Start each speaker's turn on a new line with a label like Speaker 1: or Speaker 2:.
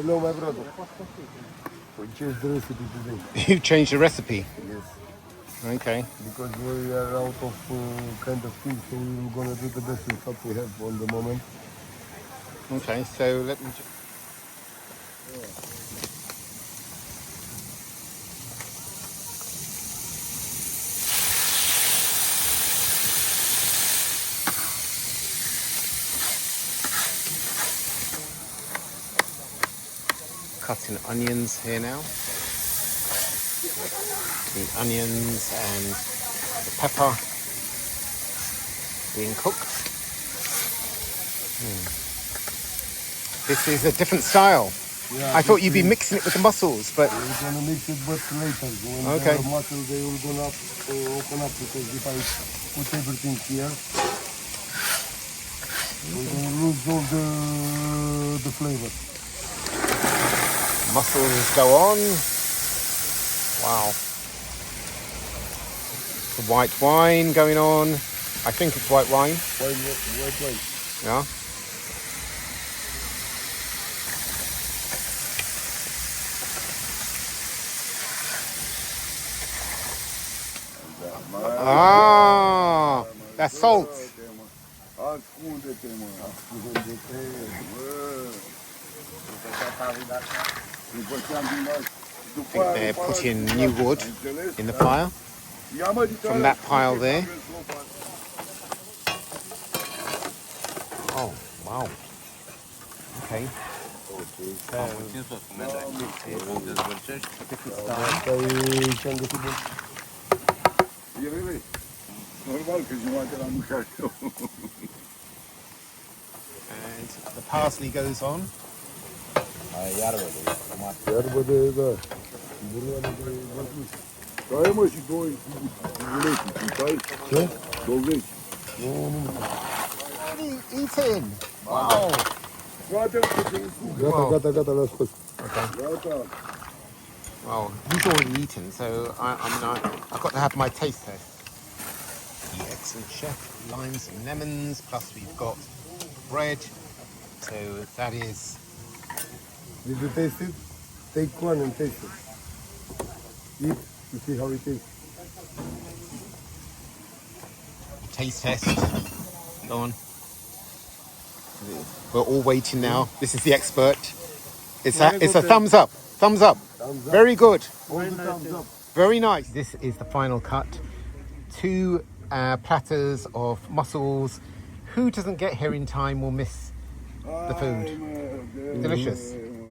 Speaker 1: Hello, my brother. We changed the recipe today.
Speaker 2: You changed the recipe.
Speaker 1: Yes.
Speaker 2: Okay.
Speaker 1: Because we are out of kind of things, so we're gonna do the best with what we have on the moment.
Speaker 2: Okay, so let me just... Cutting onions here now. The onions and the pepper being cooked. This is a different style.
Speaker 1: Yeah,
Speaker 2: I thought you'd be mixing it with the mussels, but
Speaker 1: we're gonna mix it, but later when
Speaker 2: okay.
Speaker 1: the mussel they will gonna open up, because if I put everything here, we're gonna lose all the flavor.
Speaker 2: Mussels go on. Wow. The white wine going on. I think it's white wine.
Speaker 1: White wine.
Speaker 2: Yeah. Ah, that's salt. I think they're putting new wood in the fire from that pile there. Oh, wow. Okay. And the parsley goes on. Already eating. Wow. Well, he's already eaten, so I'm not. I've got to have my taste test. The excellent chef, limes and lemons, plus we've got bread. So that is.
Speaker 1: Did you taste it? Take one and taste it. Eat to see how it tastes.
Speaker 2: Taste test. Go on. We're all waiting now. This is the expert. It's a thumbs up. Thumbs up.
Speaker 1: Thumbs up.
Speaker 2: Very good.
Speaker 1: All the thumbs up.
Speaker 2: Very nice. This is the final cut. 2 platters of mussels. Who doesn't get here in time will miss the food. Delicious.